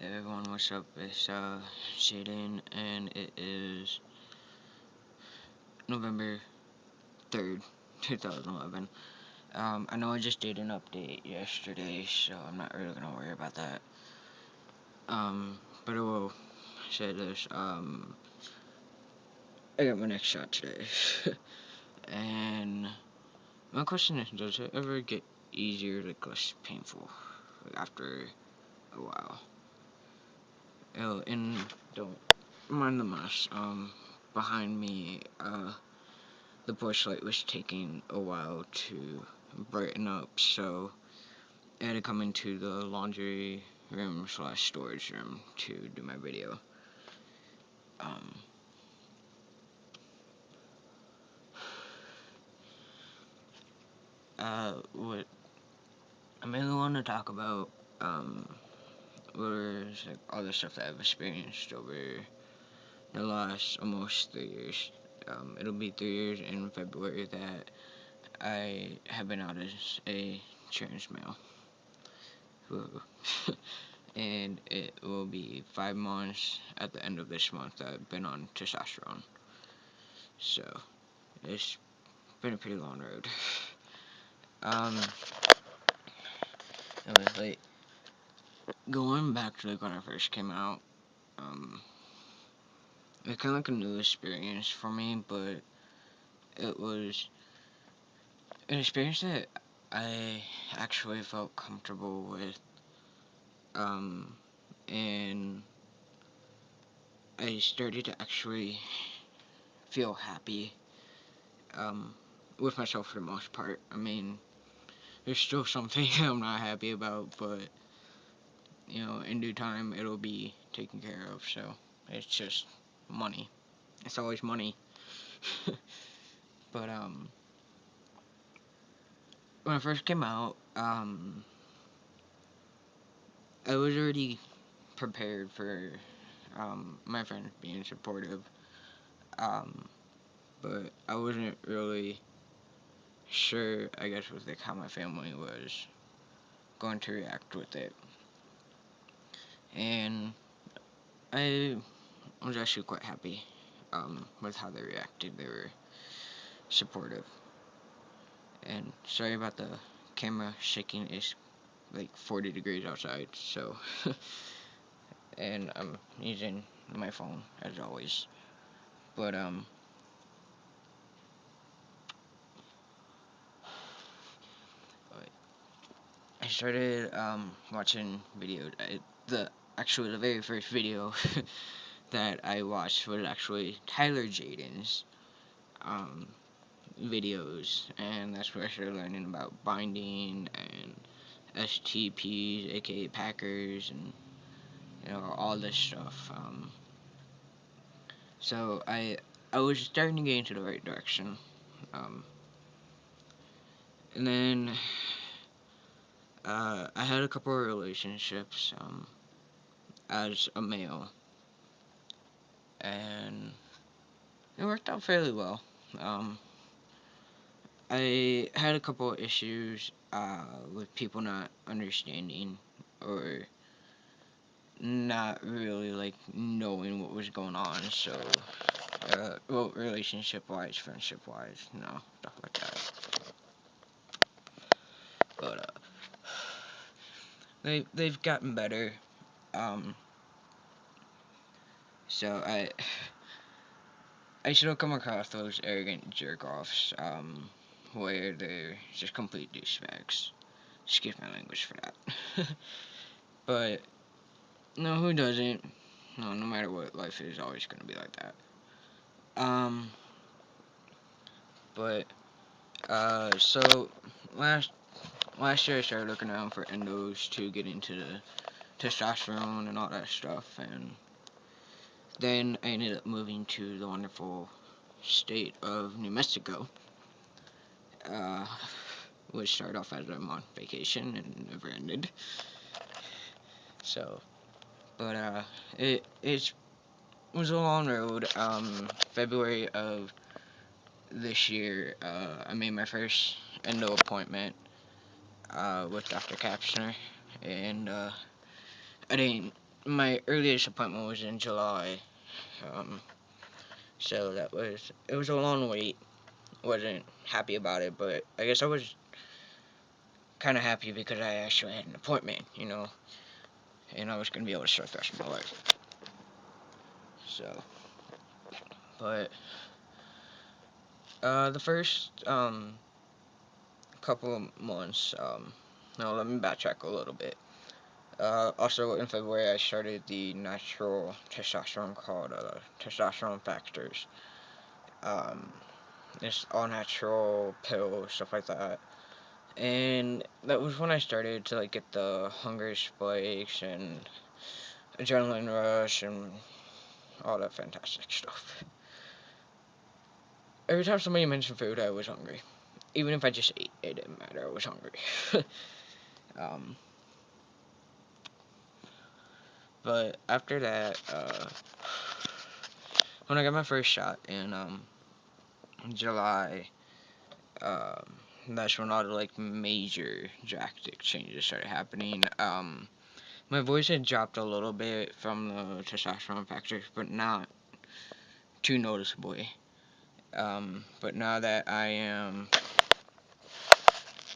Hey everyone, what's up? It's Jaden, and it is November 3rd, 2011. I know I just did an update yesterday, so I'm not really gonna worry about that. But I will say this. I got my next shot today, and my question is, does it ever get easier, like less painful, like, after a while? And don't mind the mess. Behind me, the porch light was taking a while to brighten up, so I had to come into the laundry room / storage room to do my video. Um, what I mainly want to talk about, was like all the stuff that I've experienced over the last almost 3 years. It'll be 3 years in February that I have been out as a trans male. And it will be 5 months at the end of this month that I've been on testosterone. So it's been a pretty long road. It was like going back to like when I first came out. It kind of like a new experience for me, but it was an experience that I actually felt comfortable with. And I started to actually feel happy with myself for the most part. I mean, there's still something I'm not happy about, but in due time it'll be taken care of. So it's just money. It's always money. But when I first came out, I was already prepared for my friends being supportive. But I wasn't really sure, I guess, with like how my family was going to react with it. And I was actually quite happy with how they reacted. They were supportive. And sorry about the camera shaking. It's like 40 degrees outside, so and I'm using my phone as always. But I started watching videos. The very first video that I watched was actually Tyler Jaden's um, videos, and that's where I started learning about binding and STPs, aka Packers, and all this stuff. So I was starting to get into the right direction, um, and then I had a couple of relationships as a male, and it worked out fairly well. Um, I had a couple of issues with people not understanding or not really like knowing what was going on. So, well, relationship wise, friendship wise, stuff like that. But they've gotten better. Um, so I still come across those arrogant jerk offs, where they're just complete douchebags. Excuse my language for that. But no, who doesn't? No matter what, life is always gonna be like that. Um, but so last last year I started looking around for endos to get into the testosterone and all that stuff, and then I ended up moving to the wonderful state of New Mexico, uh, which started off as I'm on vacation and never ended. So, but it was a long road. February of this year, I made my first endo appointment with Dr. Kapsner, and I didn't my earliest appointment was in July. Um, so it was a long wait. Wasn't happy about it, but I guess I was kind of happy because I actually had an appointment, and I was gonna be able to start the rest of my life. So, but the first couple of months, no, let me backtrack a little bit. Also in February, I started the natural testosterone called Testosterone Factors. Um, it's all natural pill, stuff like that. And that was when I started to like get the hunger spikes and adrenaline rush and all that fantastic stuff. Every time somebody mentioned food, I was hungry. Even if I just ate, it didn't matter. I was hungry. um, but after that, when I got my first shot in July, that's when all the like major drastic changes started happening. My voice had dropped a little bit from the testosterone factors, but not too noticeably. But now that I am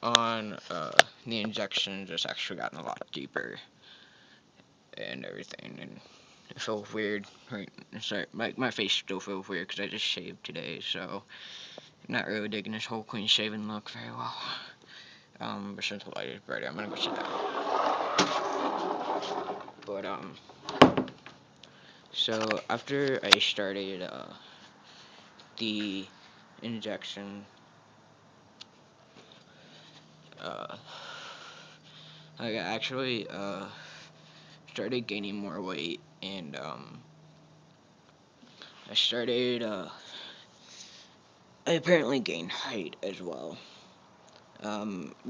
on the injections, it's actually gotten a lot deeper and everything, and it feels weird. Right, sorry, my face still feels weird because I just shaved today, so not really digging this whole clean shaven look very well. But since the light is brighter, I'm gonna go sit down. But so after I started the injection, uh, I actually started gaining more weight, and I started I apparently gained height as well.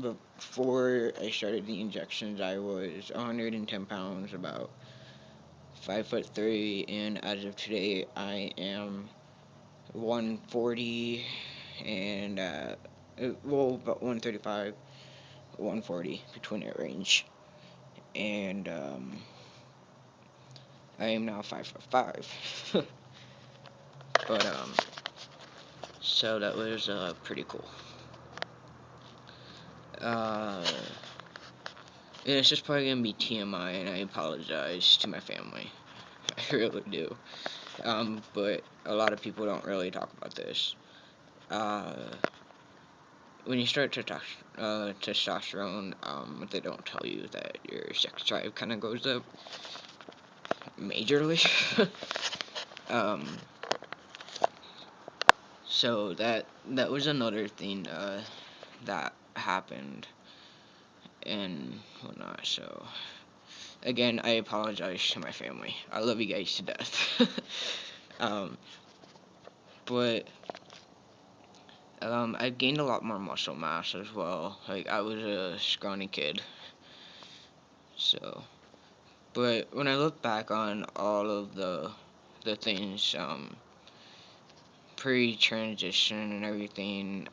Before I started the injections, I was 110 pounds, about 5'3", and as of today, I am 140 and about 135, 140 between that range, and I am now 5'5". But so that was pretty cool. Uh, and it's just probably gonna be TMI, and I apologize to my family. I really do. But a lot of people don't really talk about this. Uh, when you start testosterone, they don't tell you that your sex drive kind of goes up majorly. um, so that was another thing that happened and whatnot. So again, I apologize to my family. I love you guys to death. um, but I've gained a lot more muscle mass as well. Like I was a scrawny kid, so. But when I look back on all of the things pre-transition and everything,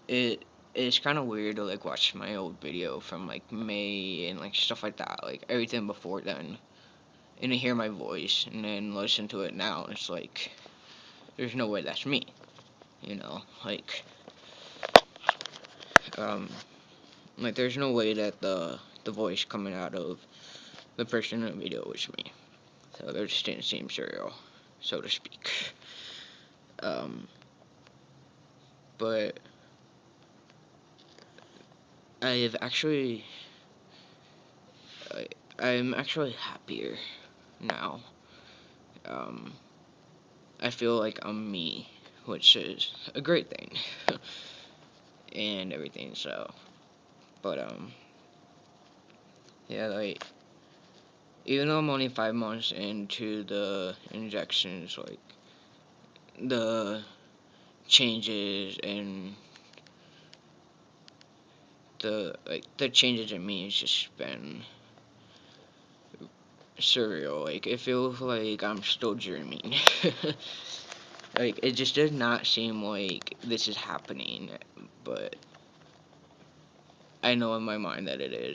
it it's kind of weird to like watch my old video from like May and like stuff like that, like everything before then, and to hear my voice and then listen to it now. It's like there's no way that's me, like um like there's no way that the voice coming out of the person in the video was me. So they're just in the same cereal, so to speak. Um, but I've actually, I'm actually happier now. Um, I feel like I'm me, which is a great thing, and everything. So, but yeah, like even though I'm only 5 months into the injections, like the changes and the changes in me has just been surreal. Like it feels like I'm still dreaming. Like it just does not seem like this is happening, but I know in my mind that it is.